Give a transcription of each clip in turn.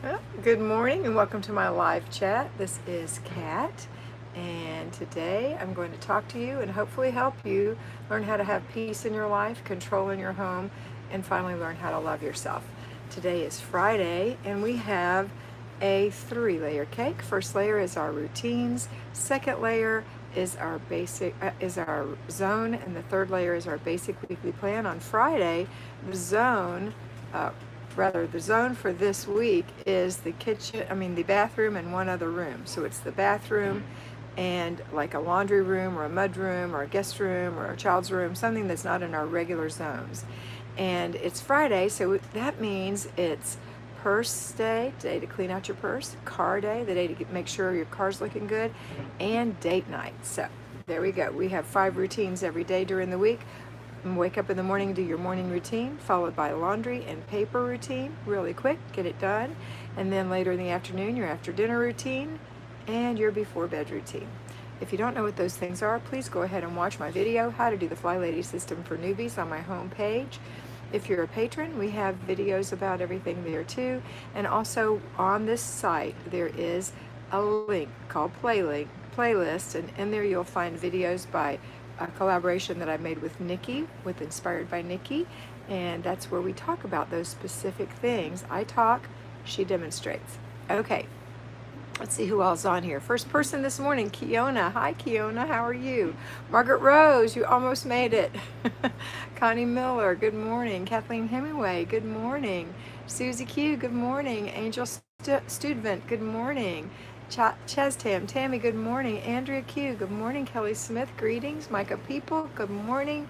Well, good morning and welcome to my live chat. This is Kat, and today I'm going to talk to you and hopefully help you learn how to have peace in your life, control in your home, and finally learn how to love yourself. Today is Friday, and we have a 3-layer cake. First layer is our routines. Second layer is our zone, and the third layer is our basic weekly plan. On Friday, the zone uh, the zone for this week is the bathroom and one other room. So it's the bathroom and like a laundry room or a mud room or a guest room or a child's room, something that's not in our regular zones. And it's Friday, so that means it's purse day, day to clean out your purse, car day, the day to make sure your car's looking good, and date night. So there we go. We have 5 routines every day during the week. Wake up in the morning, do your morning routine, followed by laundry and paper routine, really quick, get it done. And then later in the afternoon, your after dinner routine and your before bed routine. If you don't know what those things are, please go ahead and watch my video, How to Do the Flylady System for Newbies, on my home page. If you're a patron, we have videos about everything there too. And also on this site, there is a link called Playlist, and in there you'll find videos by a collaboration that I made with Nikki, with Inspired by Nikki, and that's where we talk about those specific things. I talk, she demonstrates. Okay, let's see who else is on here. First person this morning, Kiona. Hi, Kiona, how are you? Margaret Rose, you almost made it. Connie Miller, good morning. Kathleen Hemingway, good morning. Susie Q, good morning. Angel Studvent, good morning. Chestam, Tammy, good morning. Andrea Q, good morning. Kelly Smith, greetings. Micah People, good morning.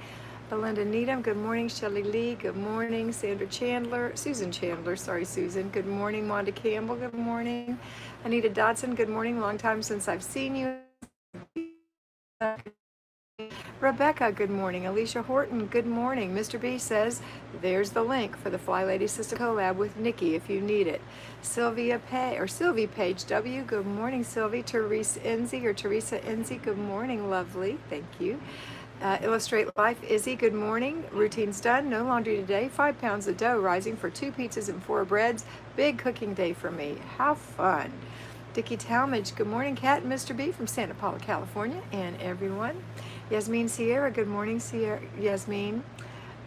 Belinda Needham, good morning. Shelley Lee, good morning. Susan Chandler, sorry Susan, good morning. Wanda Campbell, good morning. Anita Dodson, good morning. Long time since I've seen you. Rebecca, good morning. Alicia Horton, good morning. Mr. B says, there's the link for the Flylady System collab with Nikki if you need it. Sylvie Page W, good morning, Sylvie. Teresa Enzi, good morning, lovely. Thank you. Illustrate Life, Izzy, good morning. Routine's done. No laundry today. 5 pounds of dough rising for 2 pizzas and 4 breads. Big cooking day for me. How fun. Dickie Talmadge, good morning, Kat and Mr. B from Santa Paula, California, and everyone. Yasmin Sierra, good morning, Yasmin.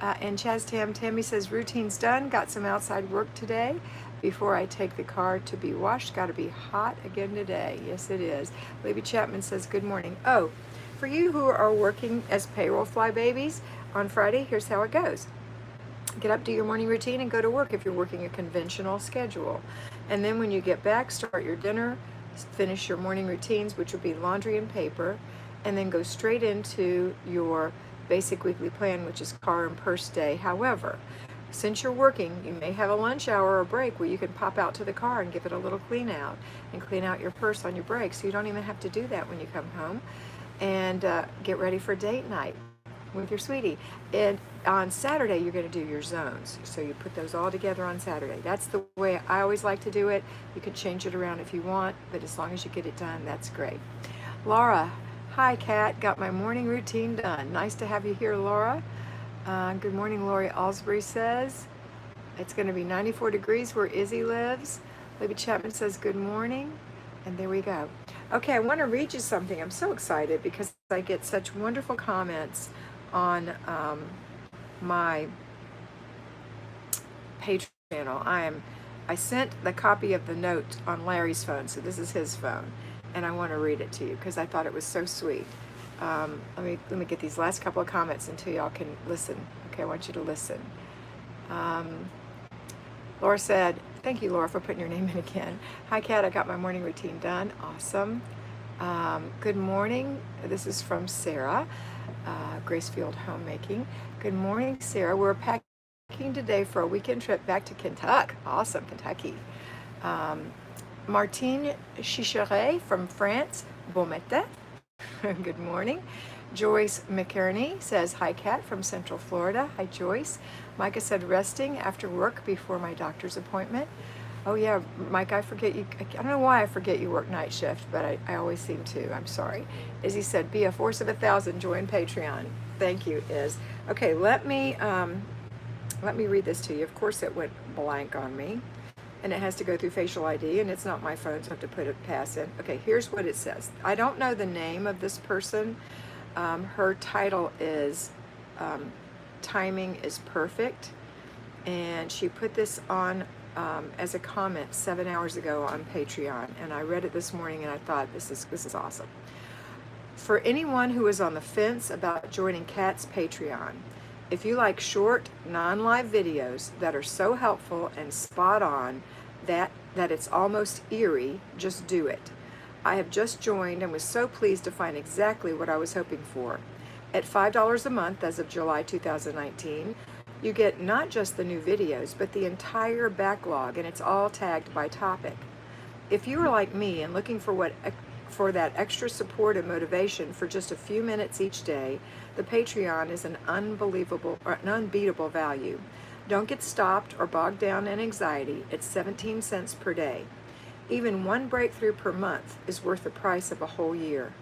And Tammy says, routine's done. Got some outside work today before I take the car to be washed. Got to be hot again today. Yes, it is. Libby Chapman says, good morning. Oh, for you who are working as payroll fly babies on Friday, here's how it goes. Get up, do your morning routine, and go to work if you're working a conventional schedule. And then when you get back, start your dinner, finish your morning routines, which would be laundry and paper, and then go straight into your basic weekly plan, which is car and purse day. However, since you're working, you may have a lunch hour or break where you can pop out to the car and give it a little clean out and clean out your purse on your break. So you don't even have to do that when you come home. And get ready for date night with your sweetie. And on Saturday, you're going to do your zones. So you put those all together on Saturday. That's the way I always like to do it. You could change it around if you want, but as long as you get it done, that's great. Laura, hi, Kat. Got my morning routine done. Nice to have you here, Laura. Good morning, Lori Alsbury says. It's going to be 94 degrees where Izzy lives. Libby Chapman says good morning. And there we go. Okay, I want to read you something. I'm so excited because I get such wonderful comments on my Patreon channel. I sent the copy of the note on Larry's phone, so this is his phone, and I want to read it to you because I thought it was so sweet. Let me get these last couple of comments until y'all can listen. Okay, I want you to listen. Laura said, thank you, Laura, for putting your name in again. Hi, Kat, I got my morning routine done. Awesome. Good morning. This is from Sarah, Gracefield Homemaking. Good morning, Sarah. We're packing today for a weekend trip back to Kentucky. Awesome, Kentucky. Martine Chicheret from France. Bon matin. Good morning. Joyce McKerney says, hi, Kat from Central Florida. Hi, Joyce. Micah said, resting after work before my doctor's appointment. Oh, yeah, Mike, I forget you. I don't know why I forget you work night shift, but I always seem to. I'm sorry. Izzy said, be a force of 1,000. Join Patreon. Thank you, Iz. Okay, let me read this to you. Of course, it went blank on me. and it has to go through facial ID, and it's not my phone, so I have to put a pass in. Okay, here's what it says. I don't know the name of this person. Her title is Timing is Perfect, and she put this on as a comment 7 hours ago on Patreon, and I read it this morning, and I thought, this is awesome. For anyone who is on the fence about joining Kat's Patreon, if you like short, non-live videos that are so helpful and spot on that it's almost eerie, just do it. I have just joined and was so pleased to find exactly what I was hoping for. At $5 a month as of July 2019, you get not just the new videos, but the entire backlog, and it's all tagged by topic. If you are like me and looking for that extra support and motivation for just a few minutes each day, the Patreon is an unbeatable value. Don't get stopped or bogged down in anxiety. It's 17 cents per day. Even one breakthrough per month is worth the price of a whole year.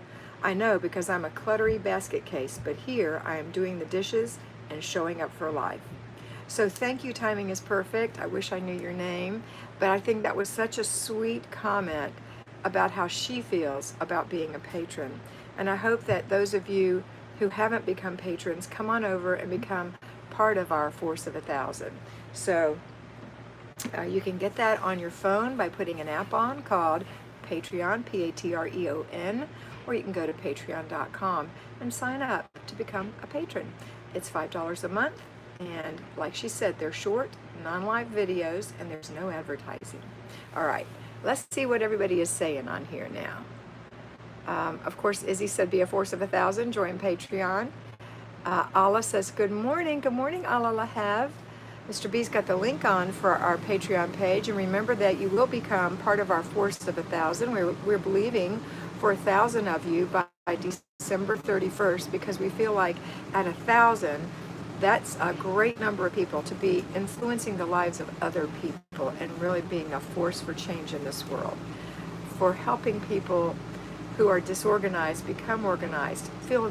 I know because I'm a cluttery basket case, but here I am doing the dishes and showing up for life. So thank you, Timing is Perfect. I wish I knew your name, but I think that was such a sweet comment about how she feels about being a patron. And I hope that those of you who haven't become patrons come on over and become part of our Force of 1,000. So you can get that on your phone by putting an app on called Patreon, Patreon, or you can go to patreon.com and sign up to become a patron. It's $5 a month, and like she said, they're short, non-live videos, and there's no advertising. All right, let's see what everybody is saying on here now. Of course, Izzy said, be a Force of 1,000, join Patreon. Allah says, good morning, Allah Lahav. Mr. B's got the link on for our Patreon page, and remember that you will become part of our Force of 1,000. We're believing for 1,000 of you by December 31st, because we feel like at 1,000, that's a great number of people to be influencing the lives of other people and really being a force for change in this world, for helping people who are disorganized become organized, feel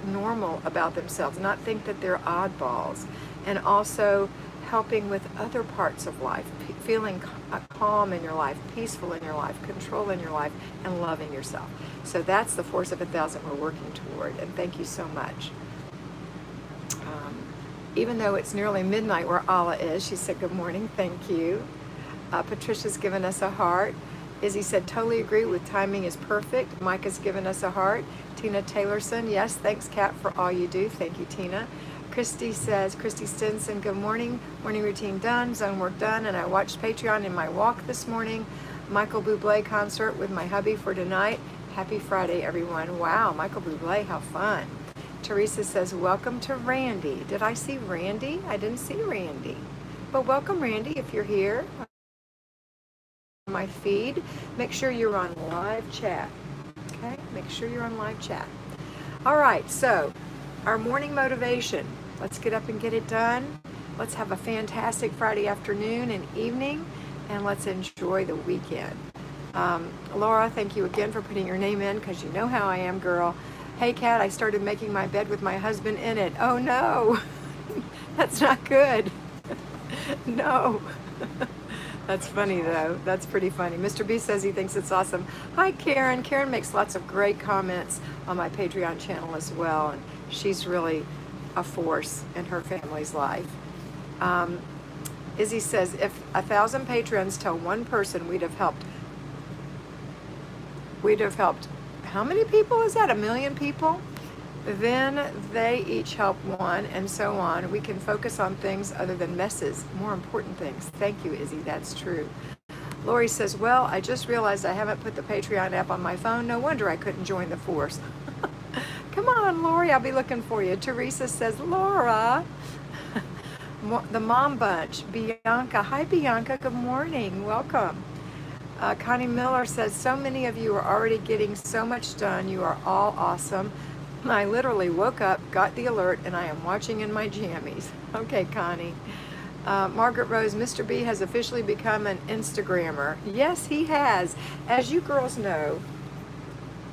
normal about themselves, not think that they're oddballs, and also helping with other parts of life, feeling calm in your life, peaceful in your life, control in your life, and loving yourself. So that's the Force of 1,000 we're working toward, and thank you so much. Even though it's nearly midnight where Allah is, she said, good morning, thank you. Patricia's given us a heart. Izzy said, totally agree with Timing is Perfect. Mike has given us a heart. Tina Taylorson, yes, thanks, Kat, for all you do. Thank you, Tina. Christy says, Christy Stinson, good morning. Morning routine done, zone work done, and I watched Patreon in my walk this morning. Michael Bublé concert with my hubby for tonight. Happy Friday, everyone. Wow, Michael Bublé, how fun. Teresa says, welcome to Randy. Did I see Randy? I didn't see Randy. But welcome, Randy, if you're here. My feed, make sure you're on live chat. Okay, make sure you're on live chat. All right, so our morning motivation. Let's get up and get it done. Let's have a fantastic Friday afternoon and evening, and let's enjoy the weekend. Laura, thank you again for putting your name in, because you know how I am, girl. Hey, Kat, I started making my bed with my husband in it. Oh, no. That's not good. No. That's funny, though. That's pretty funny. Mr. B says he thinks it's awesome. Hi, Karen. Karen makes lots of great comments on my Patreon channel as well, and she's really a force in her family's life. Izzy says, if 1,000 patrons tell one person, we'd have helped. How many people is that? 1 million people? Then they each help one, and so on. We can focus on things other than messes, more important things. Thank you, Izzy, that's true. Lori says, well, I just realized I haven't put the Patreon app on my phone. No wonder I couldn't join the force. Come on, Lori, I'll be looking for you. Teresa says, Laura. The Mom Bunch, Bianca. Hi, Bianca, good morning, welcome. Connie Miller says, so many of you are already getting so much done. You are all awesome. I literally woke up, got the alert, and I am watching in my jammies. Okay, Connie. Margaret Rose, Mr. B has officially become an Instagrammer. Yes, he has. As you girls know,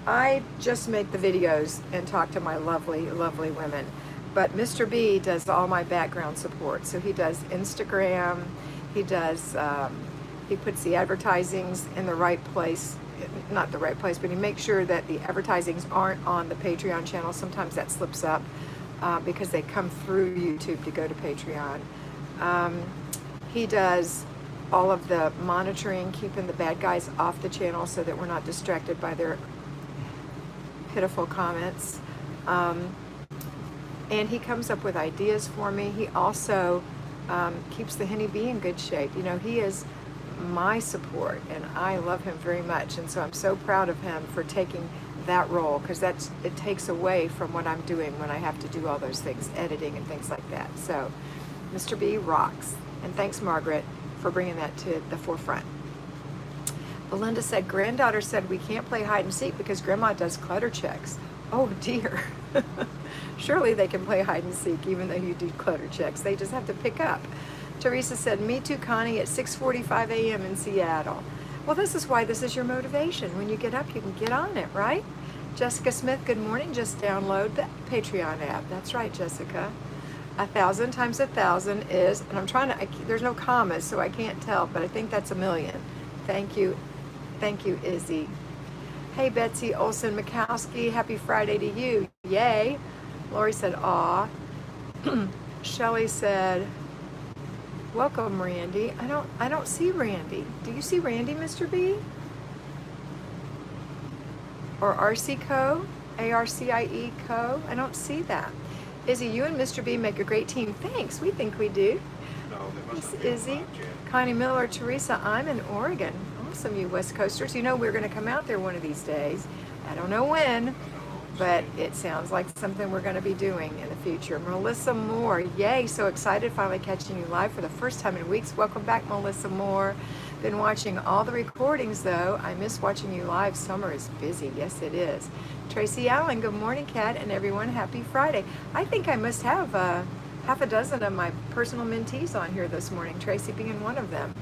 I just make the videos and talk to my lovely, lovely women. But Mr. B does all my background support. So he does Instagram, he does He puts the advertisings in the right place, not the right place, but he makes sure that the advertisings aren't on the Patreon channel. Sometimes that slips up because they come through YouTube to go to Patreon. He does all of the monitoring, keeping the bad guys off the channel so that we're not distracted by their pitiful comments. And he comes up with ideas for me. He also keeps the Henny Bee in good shape. You know, he is my support, and I love him very much. And so I'm so proud of him for taking that role, because it takes away from what I'm doing when I have to do all those things, editing and things like that. So Mr. B rocks. And thanks, Margaret, for bringing that to the forefront. Belinda said, granddaughter said we can't play hide and seek because grandma does clutter checks. Oh dear. Surely they can play hide and seek even though you do clutter checks. They just have to pick up. Teresa said, me too, Connie, at 6:45 a.m. in Seattle. Well, this is why this is your motivation. When you get up, you can get on it, right? Jessica Smith, good morning. Just download the Patreon app. That's right, Jessica. 1,000 times 1,000 is, and I'm trying to, there's no commas, so I can't tell, but I think that's 1,000,000. Thank you. Thank you, Izzy. Hey, Betsy Olson Mikowski, happy Friday to you. Yay. Lori said, aw. Shelly said, welcome, Randy. I don't see Randy. Do you see Randy, Mr. B? Or RC Co? ARCIE Co? I don't see that. Izzy, you and Mr. B make a great team. Thanks, we think we do. No, they must Miss Izzy, Connie Miller, Teresa, I'm in Oregon. Awesome, you West Coasters. You know we're going to come out there one of these days. I don't know when, but it sounds like something we're going to be doing in the future. Melissa Moore, yay, so excited finally catching you live for the first time in weeks. Welcome back, Melissa Moore. Been watching all the recordings though. I miss watching you live. Summer is busy. Yes, it is. Tracy Allen, good morning, Kat, and everyone. Happy Friday. I think I must have half a dozen of my personal mentees on here this morning, Tracy being one of them.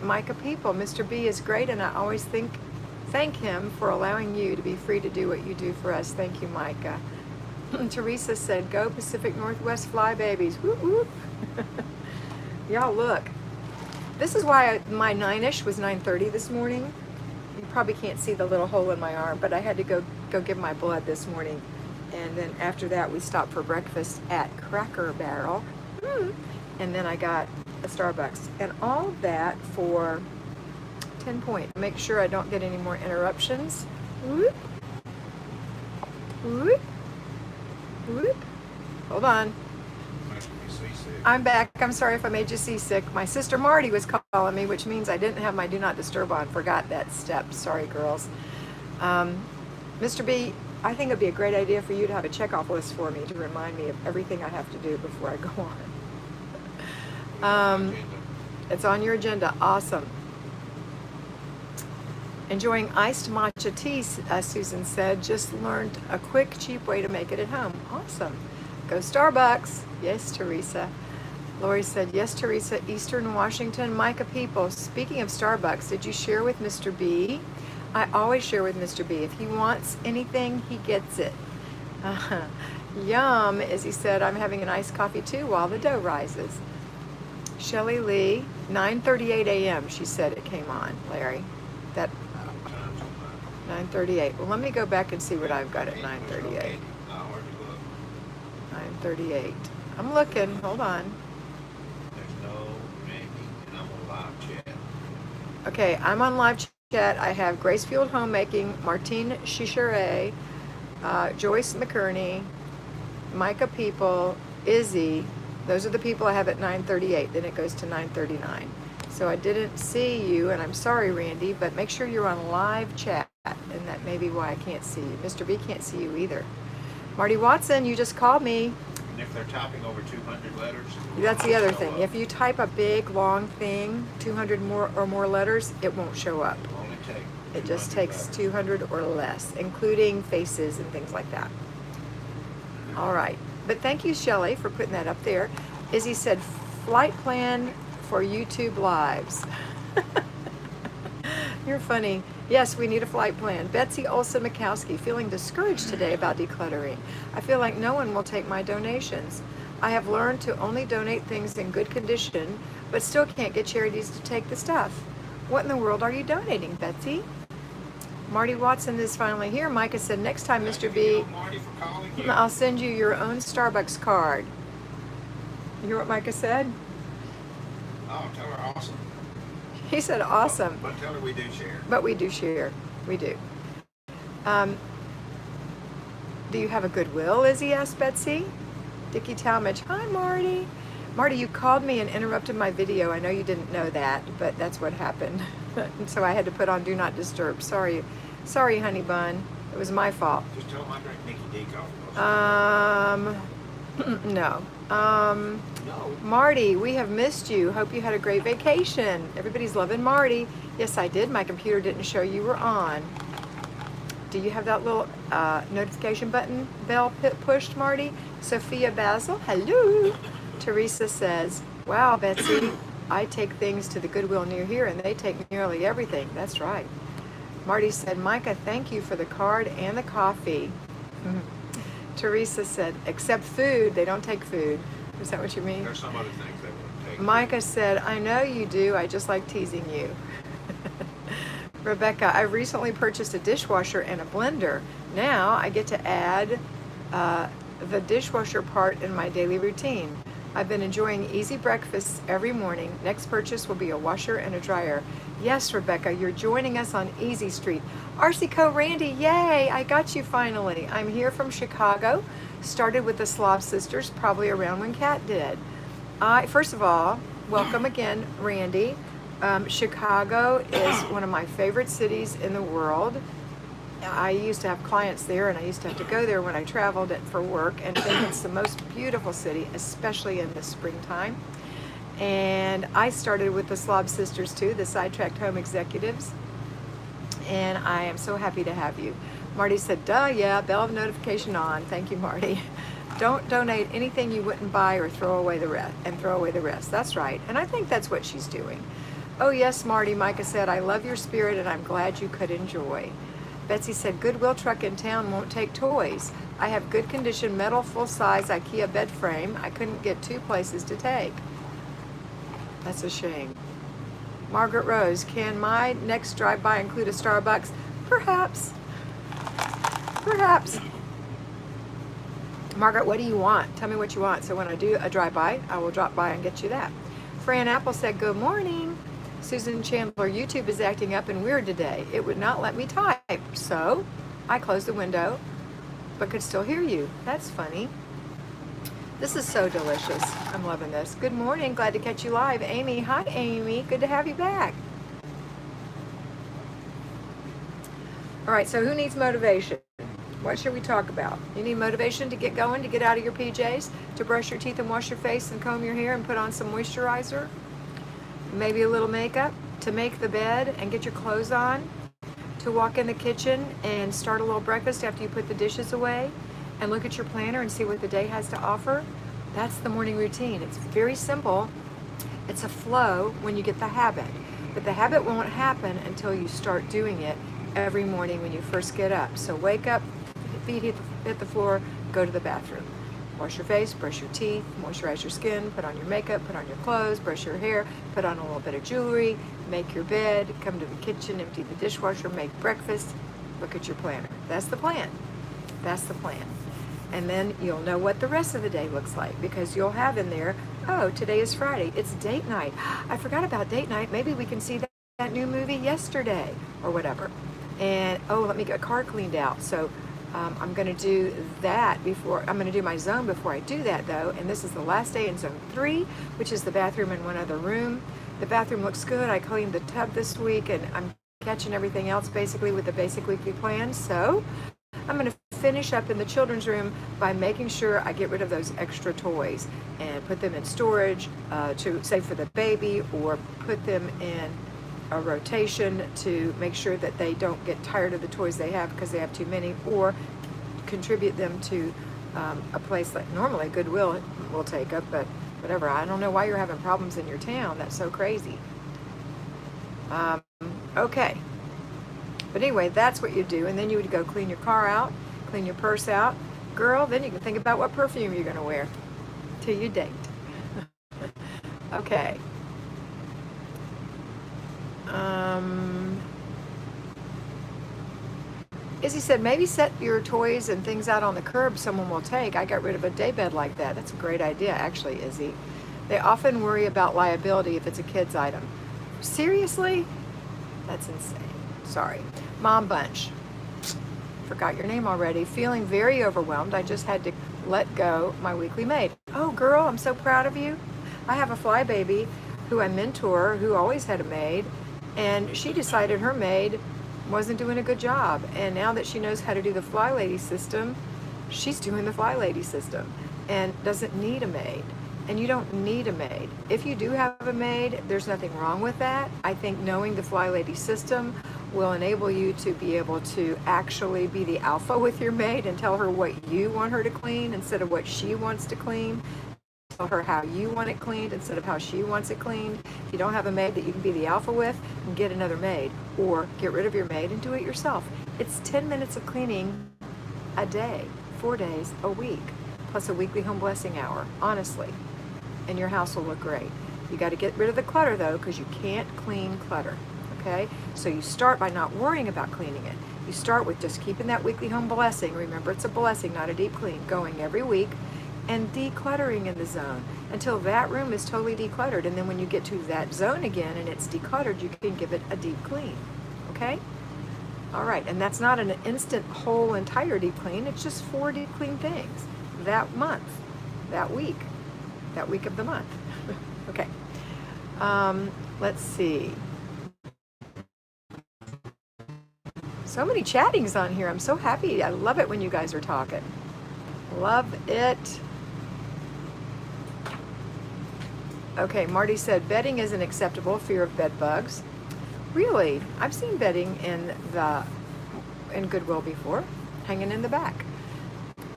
Micah People, Mr. B is great, and I always thank him for allowing you to be free to do what you do for us. Thank you, Micah. Teresa said, go Pacific Northwest Fly Babies. Whoop, whoop. Y'all look. This is why my 9-ish was 9:30 this morning. You probably can't see the little hole in my arm, but I had to go give my blood this morning. And then after that, we stopped for breakfast at Cracker Barrel. And then I got a Starbucks. And all of that for 10 points. Make sure I don't get any more interruptions. Whoop. Whoop. Whoop. Hold on. I'm back. I'm sorry if I made you seasick. My sister Marty was calling me, which means I didn't have my Do Not Disturb on. Forgot that step. Sorry, girls. Mr. B, I think it would be a great idea for you to have a checkoff list for me to remind me of everything I have to do before I go on. It's on your agenda. Awesome. Enjoying iced matcha tea, Susan said. Just learned a quick, cheap way to make it at home. Awesome. Go Starbucks. Yes, Teresa. Lori said, yes, Teresa, Eastern Washington. Micah People, speaking of Starbucks, did you share with Mr. B? I always share with Mr. B. If he wants anything, he gets it. Yum, as he said, I'm having an iced coffee too while the dough rises. Shelly Lee, 9:38 a.m. she said it came on, Larry. That 9:38. Well, let me go back and see what I've got at 9:38. 9:38. I'm looking. Hold on. There's no Randy, and I'm on live chat. Okay, I'm on live chat. I have Gracefield Homemaking, Martine Chicheret, Joyce McKerney, Micah People, Izzy. Those are the people I have at 9:38. Then it goes to 9:39. So I didn't see you, and I'm sorry, Randy, but make sure you're on live chat, and that may be why I can't see you. Mr. B can't see you either. Marty Watson, you just called me. And if they're typing over 200 letters, That's the other thing. If you type a big, long thing, 200 or more letters, it won't show up. it'll only take It just 200 takes letters. 200 or less, including faces and things like that. All right. But thank you, Shelley, for putting that up there. Izzy said, flight plan for YouTube Lives. You're funny. Yes, we need a flight plan. Betsy Olson Mikowski, feeling discouraged today about decluttering. I feel like no one will take my donations. I have learned to only donate things in good condition, but still can't get charities to take the stuff. What in the world are you donating, Betsy? Marty Watson is finally here. Micah said, next time, Mr. B, Marty for calling you. I'll send you your own Starbucks card. You hear what Micah said? Oh, tell her awesome. He said awesome. But tell her we do share. But we do share. We do. Do you have a Goodwill, Lizzie asked Betsy. Dickie Talmadge, hi Marty. Marty, you called me and interrupted my video. I know you didn't know that, but that's what happened. And so I had to put on Do Not Disturb. Sorry, honey bun. It was my fault. Just tell him I drink Nikki D coffee. No. No. Marty, we have missed you. Hope you had a great vacation. Everybody's loving Marty. Yes, I did. My computer didn't show you were on. Do you have that little notification button bell pushed, Marty? Sophia Basil, hello. Teresa says, wow, Betsy, I take things to the Goodwill near here and they take nearly everything. That's right. Marty said, Micah, thank you for the card and the coffee. Teresa said, except food, they don't take food. Is that what you mean? There's some other things they wouldn't take. Micah said, I know you do, I just like teasing you. Rebecca, I recently purchased a dishwasher and a blender. Now I get to add the dishwasher part in my daily routine. I've been enjoying easy breakfasts every morning. Next purchase will be a washer and a dryer. Yes, Rebecca, you're joining us on Easy Street. RCco Randy, yay, I got you finally. I'm here from Chicago. Started with the Slav Sisters, probably around when Kat did. First of all, welcome again, Randy. Chicago is one of my favorite cities in the world. I used to have clients there and I used to have to go there when I traveled for work, and think it's the most beautiful city, especially in the springtime. And I started with the Slav Sisters too, the Sidetracked Home Executives, and I am so happy to have you. Marty said, duh, yeah, bell of notification on. Thank you, Marty. Don't donate anything you wouldn't buy or throw away the rest. That's right, and I think that's what she's doing. Oh yes, Marty, Micah said, I love your spirit and I'm glad you could enjoy. Betsy said, Goodwill truck in town won't take toys. I have good condition metal full-size IKEA bed frame. I couldn't get 2 places to take. That's a shame. Margaret Rose, can my next drive-by include a Starbucks? Perhaps. Perhaps. Margaret, what do you want? Tell me what you want. So when I do a drive-by, I will drop by and get you that. Fran Apple said, good morning. Susan Chandler, YouTube is acting up and weird today. It would not let me type. So I closed the window, but could still hear you. That's funny. This is so delicious. I'm loving this. Good morning. Glad to catch you live. Amy, hi Amy. Good to have you back. All right, so who needs motivation? What should we talk about? You need motivation to get going, to get out of your PJs, to brush your teeth and wash your face and comb your hair and put on some moisturizer, maybe a little makeup, to make the bed and get your clothes on, to walk in the kitchen and start a little breakfast after you put the dishes away, and look at your planner and see what the day has to offer. That's the morning routine. It's very simple. It's a flow when you get the habit. But the habit won't happen until you start doing it every morning when you first get up. So wake up, feet hit the floor, go to the bathroom. Wash your face, brush your teeth, moisturize your skin, put on your makeup, put on your clothes, brush your hair, put on a little bit of jewelry, make your bed, come to the kitchen, empty the dishwasher, make breakfast, look at your planner. That's the plan. That's the plan. And then you'll know what the rest of the day looks like, because you'll have in there, oh, today is Friday. It's date night. I forgot about date night. Maybe we can see that new movie yesterday or whatever. And, oh, let me get a car cleaned out. So I'm going to do that before, I'm going to do my zone before I do that though. And this is the last day in zone 3, which is the bathroom and one other room. The bathroom looks good. I cleaned the tub this week and I'm catching everything else basically with the basic weekly plan. So I'm going to finish up in the children's room by making sure I get rid of those extra toys and put them in storage to save for the baby, or put them in a rotation to make sure that they don't get tired of the toys they have because they have too many, or contribute them to a place like normally Goodwill will take up, but whatever. I don't know why you're having problems in your town. That's so crazy. Okay. But anyway, that's what you do. And then you would go clean your car out, clean your purse out. Girl, then you can think about what perfume you're going to wear. till you date. Okay. Izzy said, maybe set your toys and things out on the curb someone will take. I got rid of a daybed like that. That's a great idea, actually, Izzy. They often worry about liability if it's a kid's item. Seriously? That's insane. Sorry. Mom Bunch. Forgot your name already. Feeling very overwhelmed. I just had to let go my weekly maid. Oh, girl, I'm so proud of you. I have a fly baby who I mentor who always had a maid, and she decided her maid wasn't doing a good job. And now that she knows how to do the Flylady system, she's doing the Flylady system and doesn't need a maid. And you don't need a maid. If you do have a maid, there's nothing wrong with that. I think knowing the Flylady system will enable you to be able to actually be the alpha with your maid and tell her what you want her to clean instead of what she wants to clean. Tell her how you want it cleaned instead of how she wants it cleaned. If you don't have a maid that you can be the alpha with, get another maid or get rid of your maid and do it yourself. It's 10 minutes of cleaning a day, 4 days a week, plus a weekly home blessing hour, honestly. And your house will look great. You got to get rid of the clutter though, because you can't clean clutter, okay? So you start by not worrying about cleaning it. You start with just keeping that weekly home blessing. Remember, it's a blessing, not a deep clean, going every week and decluttering in the zone until that room is totally decluttered. And then when you get to that zone again and it's decluttered, you can give it a deep clean, okay? All right, and that's not an instant whole entire deep clean. It's just 4 deep clean things that month, that week of the month. Okay. Let's see. So many chattings on here. I'm so happy. I love it when you guys are talking. Love it. Okay, Marty said bedding isn't acceptable, fear of bed bugs. Really? I've seen bedding in Goodwill before, hanging in the back.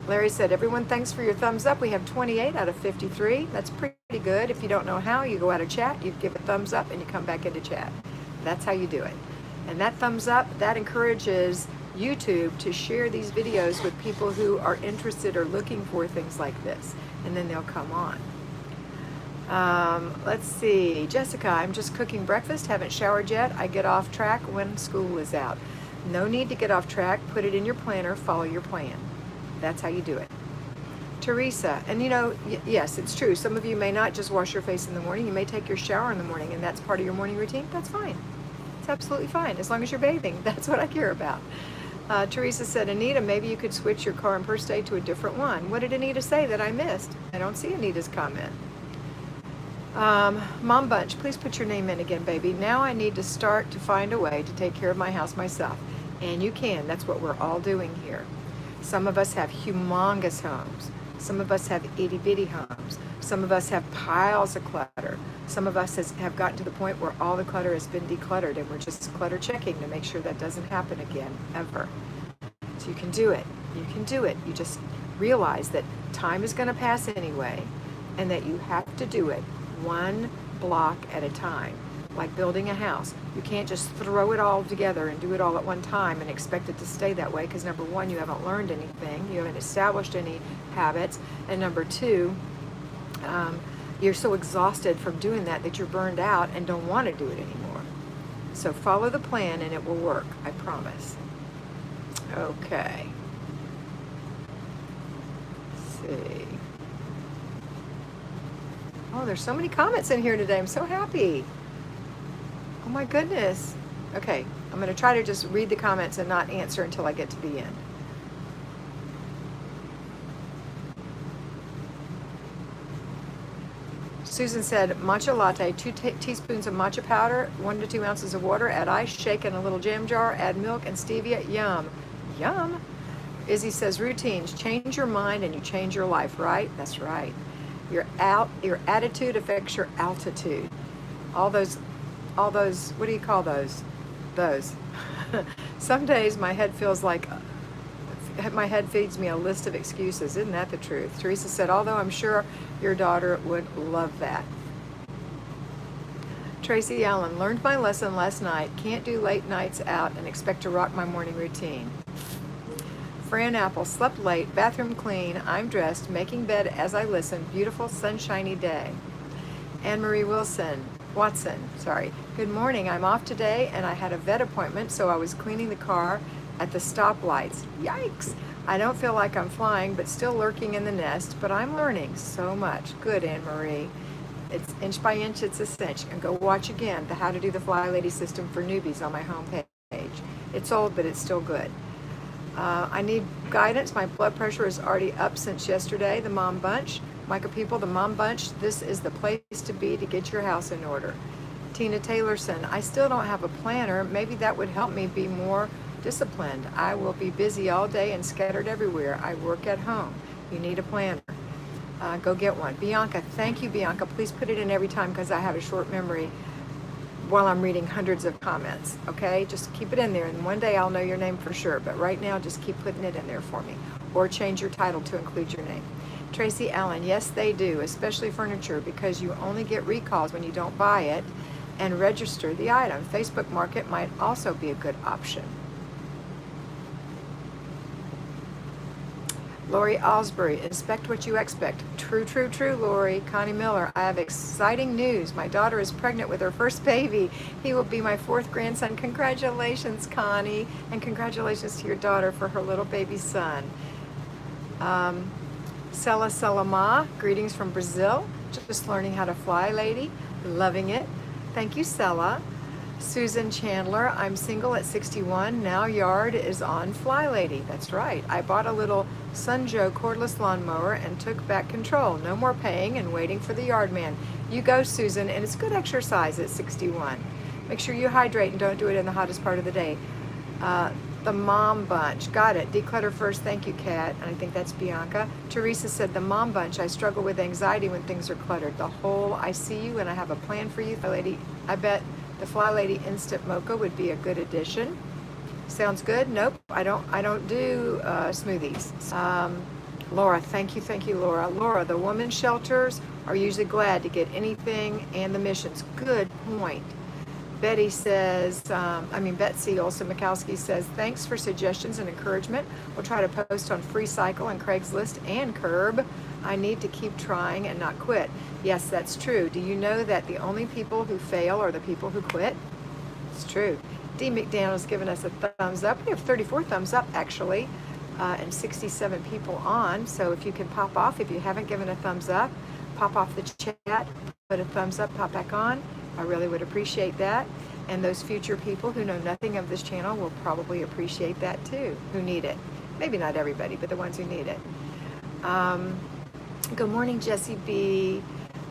Larry said, everyone, thanks for your thumbs up. We have 28 out of 53. That's pretty good. If you don't know how, you go out of chat, you give a thumbs up, and you come back into chat. That's how you do it. And that thumbs up, that encourages YouTube to share these videos with people who are interested or looking for things like this. And then they'll come on. Let's see. Jessica, I'm just cooking breakfast. Haven't showered yet. I get off track when school is out. No need to get off track. Put it in your planner. Follow your plan. That's how you do it. Teresa, and you know, yes, it's true. Some of you may not just wash your face in the morning. You may take your shower in the morning, and that's part of your morning routine. That's fine. It's absolutely fine, as long as you're bathing. That's what I care about. Teresa said, Anita, maybe you could switch your car and purse day to a different one. What did Anita say that I missed? I don't see Anita's comment. Mom Bunch, please put your name in again, baby. Now I need to start to find a way to take care of my house myself. And you can. That's what we're all doing here. Some of us have humongous homes. Some of us have itty-bitty homes. Some of us have piles of clutter. Some of us have gotten to the point where all the clutter has been decluttered and we're just clutter checking to make sure that doesn't happen again, ever. So you can do it. You can do it. You just realize that time is going to pass anyway and that you have to do it one block at a time. Like building a house. You can't just throw it all together and do it all at one time and expect it to stay that way because number one, you haven't learned anything, you haven't established any habits, and number two, you're so exhausted from doing that you're burned out and don't want to do it anymore. So follow the plan and it will work, I promise. Okay. Let's see. Oh, there's so many comments in here today. I'm so happy. Oh my goodness. Okay, I'm going to try to just read the comments and not answer until I get to the end. Susan said, matcha latte, 2 teaspoons of matcha powder, 1 to 2 ounces of water, add ice, shake in a little jam jar, add milk and stevia. Yum. Yum. Izzy says, routines, change your mind and you change your life, right? That's right. Your attitude affects your altitude. All those, what do you call those? Those. Some days my head feels like, my head feeds me a list of excuses. Isn't that the truth? Teresa said, although I'm sure your daughter would love that. Tracy Allen, learned my lesson last night. Can't do late nights out and expect to rock my morning routine. Fran Apple, slept late, bathroom clean, I'm dressed, making bed as I listen, beautiful sunshiny day. Anne Marie Watson, sorry. Good morning, I'm off today and I had a vet appointment, so I was cleaning the car at the stoplights. Yikes! I don't feel like I'm flying, but still lurking in the nest, but I'm learning so much. Good, Anne Marie. It's inch by inch, it's a cinch. And go watch again the How to Do the Flylady system for newbies on my homepage. It's old, but it's still good. I need guidance. My blood pressure is already up since yesterday. The Mom Bunch. Micah people, the Mom Bunch, this is the place to be to get your house in order. Tina Taylorson, I still don't have a planner. Maybe that would help me be more disciplined. I will be busy all day and scattered everywhere. I work at home. You need a planner. Go get one. Bianca, thank you, Bianca. Please put it in every time because I have a short memory while I'm reading hundreds of comments, okay? Just keep it in there, and one day I'll know your name for sure, but right now just keep putting it in there for me, or change your title to include your name. Tracy Allen, yes they do, especially furniture, because you only get recalls when you don't buy it and register the item. Facebook Market might also be a good option. Lori Osbury, inspect what you expect. True, true, true, Lori. Connie Miller, I have exciting news. My daughter is pregnant with her first baby. He will be my 4th grandson. Congratulations, Connie. And congratulations to your daughter for her little baby son. Sela Selama, greetings from Brazil. Just learning how to fly, lady. Loving it. Thank you, Sela. Susan Chandler, I'm single at 61. Now yard is on Flylady. That's right. I bought a little Sunjo cordless lawnmower and took back control. No more paying and waiting for the yard man. You go, Susan, and it's good exercise at 61. Make sure you hydrate and don't do it in the hottest part of the day. The Mom Bunch. Got it. Declutter first. Thank you, Kat. And I think that's Bianca. Teresa said, the Mom Bunch. I struggle with anxiety when things are cluttered. The whole I see you and I have a plan for you, lady. I bet the Flylady Instant Mocha would be a good addition. Sounds good? Nope, I don't do smoothies. Laura, thank you, Laura. Laura, the women's shelters are usually glad to get anything and the missions. Good point. Betty says, Betsy Olson Mikowski says, thanks for suggestions and encouragement. We'll try to post on Free Cycle and Craigslist and Curb. I need to keep trying and not quit. Yes, that's true. Do you know that the only people who fail are the people who quit? It's true. D. McDaniel's given us a thumbs up. We have 34 thumbs up, actually, and 67 people on. So if you can pop off, if you haven't given a thumbs up, pop off the chat, put a thumbs up, pop back on. I really would appreciate that. And those future people who know nothing of this channel will probably appreciate that too, who need it. Maybe not everybody, but the ones who need it. Good morning, Jessie B.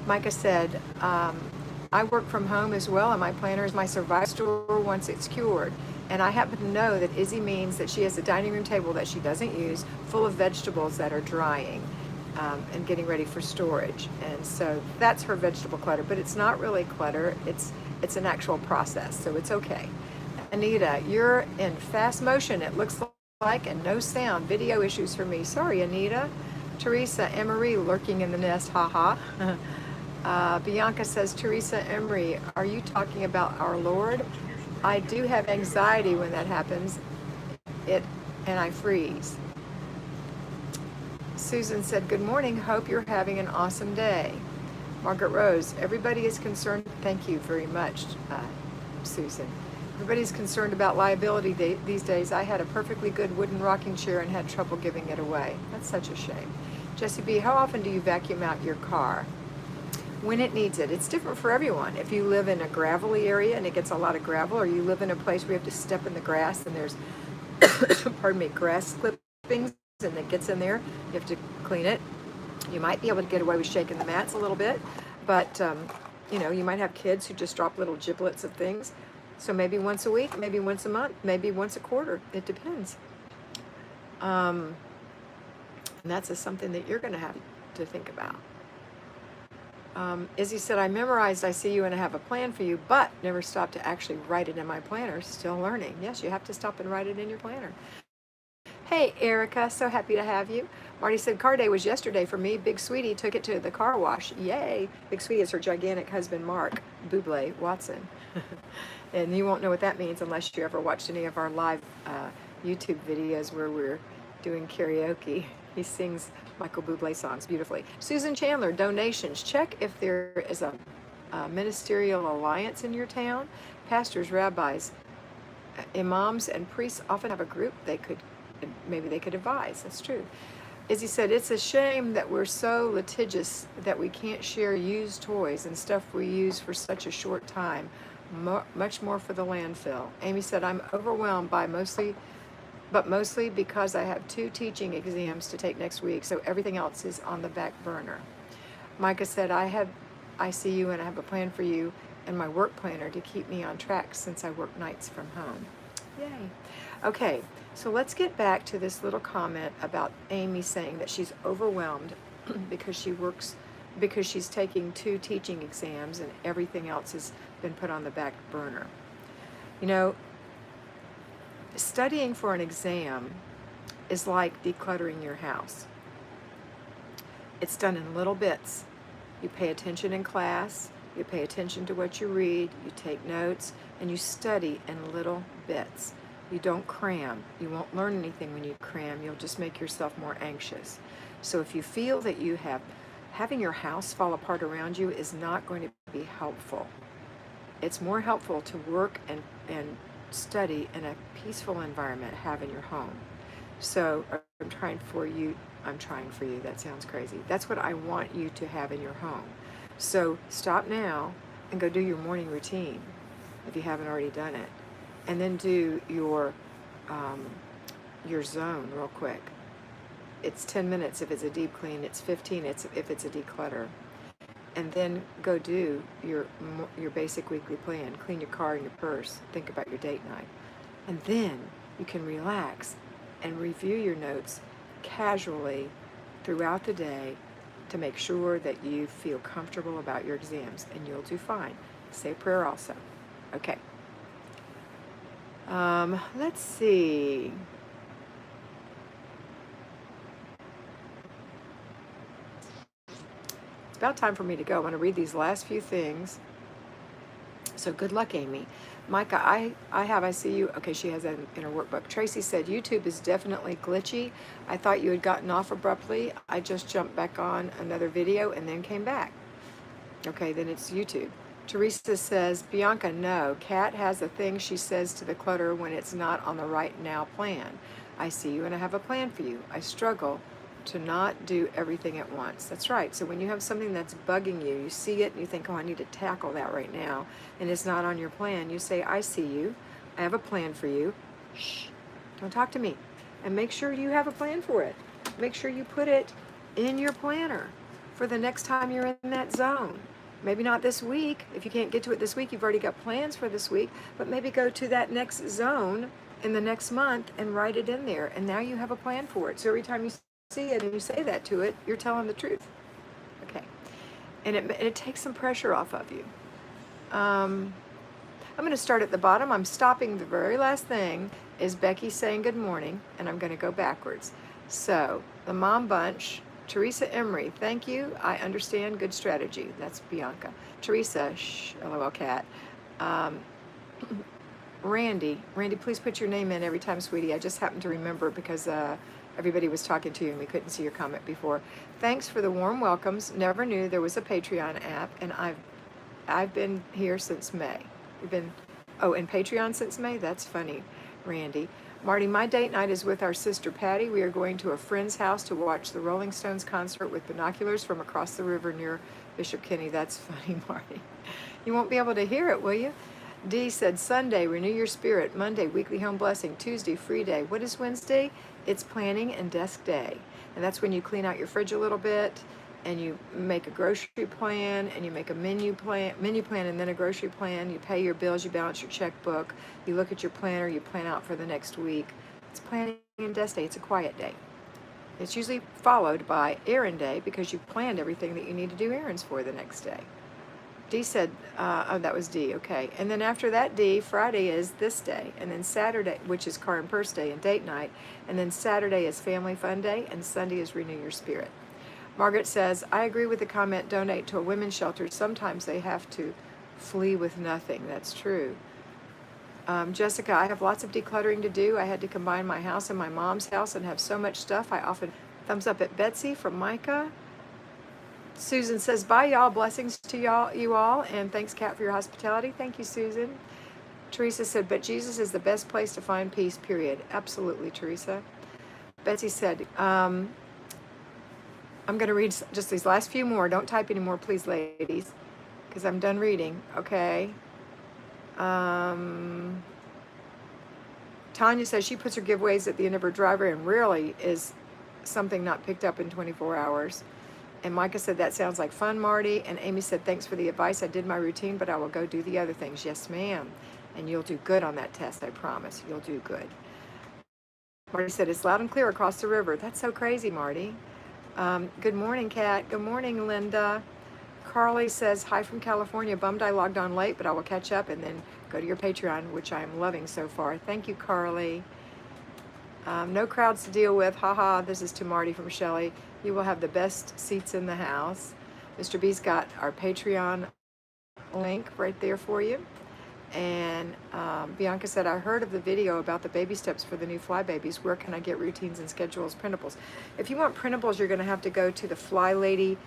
Micah said, I work from home as well, and my planner is my survival store once it's cured. And I happen to know that Izzy means that she has a dining room table that she doesn't use, full of vegetables that are drying and getting ready for storage. And so that's her vegetable clutter, but it's not really clutter. It's an actual process, so it's okay. Anita, you're in fast motion, it looks like, and no sound. Video issues for me. Sorry, Anita. Teresa Emery lurking in the nest, haha. Bianca says, Teresa Emery, are you talking about our Lord? I do have anxiety when that happens, and I freeze. Susan said, good morning, hope you're having an awesome day. Margaret Rose, everybody is concerned, thank you very much, Susan. Everybody's concerned about liability these days. I had a perfectly good wooden rocking chair and had trouble giving it away. That's such a shame. Jessie B, how often do you vacuum out your car? When it needs it. It's different for everyone. If you live in a gravelly area and it gets a lot of gravel, or you live in a place where you have to step in the grass and there's, pardon me, grass clippings and it gets in there, you have to clean it. You might be able to get away with shaking the mats a little bit, but you might have kids who just drop little giblets of things. So maybe once a week, maybe once a month, maybe once a quarter. It depends. And that's something that you're going to have to think about. Izzy said, I memorized I see you and I have a plan for you, but never stopped to actually write it in my planner. Still learning. Yes, you have to stop and write it in your planner. Hey, Erica, so happy to have you. Marty said, car day was yesterday for me. Big Sweetie took it to the car wash. Yay. Big Sweetie is her gigantic husband, Mark Bublé Watson. And you won't know what that means unless you ever watched any of our live YouTube videos where we're doing karaoke. He sings Michael Bublé songs beautifully. Susan Chandler, donations. Check if there is a ministerial alliance in your town. Pastors, rabbis, imams, and priests often have a group maybe they could advise. That's true. Izzy said, it's a shame that we're so litigious that we can't share used toys and stuff we use for such a short time, much more for the landfill. Amy said, I'm overwhelmed by mostly because I have 2 teaching exams to take next week, so everything else is on the back burner. Micah said, I see you and I have a plan for you and my work planner to keep me on track since I work nights from home. Yay. Okay, so let's get back to this little comment about Amy saying that she's overwhelmed because she's taking 2 teaching exams and everything else has been put on the back burner. You know, studying for an exam is like decluttering your house. It's done in little bits. You pay attention in class, you pay attention to what you read, you take notes, and you study in little bits. You don't cram. You won't learn anything when you cram. You'll just make yourself more anxious. So if you feel that having your house fall apart around you is not going to be helpful. It's more helpful to work and study in a peaceful environment, have in your home. So I'm trying for you, that sounds crazy. That's what I want you to have in your home. So stop now and go do your morning routine if you haven't already done it. And then do your zone real quick. It's 10 minutes if it's a deep clean, it's 15 if it's a declutter. And then go do your basic weekly plan. Clean your car and your purse. Think about your date night. And then you can relax and review your notes casually throughout the day to make sure that you feel comfortable about your exams, and you'll do fine. Say a prayer also. Okay. Let's see. It's about time for me to go. I want to read these last few things. So good luck, Amy. Micah, I see you. Okay, she has that in her workbook. Tracy said, YouTube is definitely glitchy. I thought you had gotten off abruptly. I just jumped back on another video and then came back. Okay, then it's YouTube. Teresa says, Bianca, no. Kat has a thing she says to the clutter when it's not on the right now plan. I see you and I have a plan for you. I struggle to not do everything at once. That's right. So when you have something that's bugging you, you see it and you think, oh, I need to tackle that right now, and it's not on your plan, you say, I see you. I have a plan for you. Shh, don't talk to me. And make sure you have a plan for it. Make sure you put it in your planner for the next time you're in that zone. Maybe not this week. If you can't get to it this week, you've already got plans for this week, but maybe go to that next zone in the next month and write it in there. And now you have a plan for it. So every time you see it and you say that to it, you're telling the truth. Okay. And it takes some pressure off of you. I'm going to start at the bottom. I'm stopping the very last thing is Becky saying good morning, and I'm going to go backwards. So the mom bunch, Teresa Emery, thank you. I understand. Good strategy. That's Bianca. Teresa, LOL Kat. Randy, please put your name in every time, sweetie. I just happened to remember because everybody was talking to you and we couldn't see your comment before. Thanks for the warm welcomes. Never knew there was a Patreon app, and I've been here since May. You've been, in Patreon since May? That's funny, Randy. Marty, my date night is with our sister Patty. We are going to a friend's house to watch the Rolling Stones concert with binoculars from across the river near Bishop Kenny. That's funny, Marty. You won't be able to hear it, will you? Dee said, Sunday, renew your spirit. Monday, weekly home blessing. Tuesday, free day. What is Wednesday? It's planning and desk day. And that's when you clean out your fridge a little bit, and you make a grocery plan, and you make a menu plan, and then a grocery plan. You pay your bills, you balance your checkbook, you look at your planner, you plan out for the next week. It's planning and desk day. It's a quiet day. It's usually followed by errand day because you've planned everything that you need to do errands for the next day. Dee said, that was Dee, okay. And then after that, Dee, Friday is this day, and then Saturday, which is car and purse day and date night, and then Saturday is family fun day, and Sunday is renew your spirit. Margaret says, I agree with the comment, donate to a women's shelter. Sometimes they have to flee with nothing. That's true. Jessica, I have lots of decluttering to do. I had to combine my house and my mom's house and have so much stuff. I often thumbs up at Betsy from Micah. Susan says, bye y'all, blessings to you all, and thanks Kat for your hospitality. Thank you, Susan. Teresa said, but Jesus is the best place to find peace, period. Absolutely, Teresa. Betsy said, I'm going to read just these last few more. Don't type anymore, please, ladies, because I'm done reading. Okay. Tanya says she puts her giveaways at the end of her driveway and rarely is something not picked up in 24 hours. And Micah said, that sounds like fun, Marty. And Amy said, thanks for the advice. I did my routine, but I will go do the other things. Yes, ma'am. And you'll do good on that test, I promise. You'll do good. Marty said, it's loud and clear across the river. That's so crazy, Marty. Good morning, Kat. Good morning, Linda. Carly says, hi from California. Bummed I logged on late, but I will catch up and then go to your Patreon, which I am loving so far. Thank you, Carly. No crowds to deal with. Haha, this is to Marty from Shelley. You will have the best seats in the house. Mr. B's got our Patreon link right there for you. And Bianca said, I heard of the video about the baby steps for the new Fly babies. Where can I get routines and schedules printables? If you want printables, you're going to have to go to the Flylady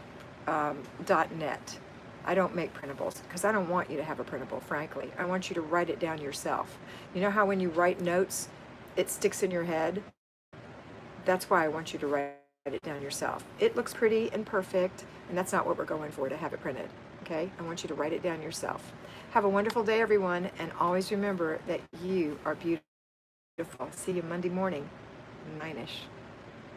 .net. I don't make printables because I don't want you to have a printable, frankly. I want you to write it down yourself. You know how when you write notes, it sticks in your head? That's why I want you to write it down yourself. It looks pretty and perfect, and that's not what we're going for, to have it printed. Okay? I want you to write it down yourself. Have a wonderful day, everyone, and always remember that you are beautiful. See you Monday morning, 9-ish.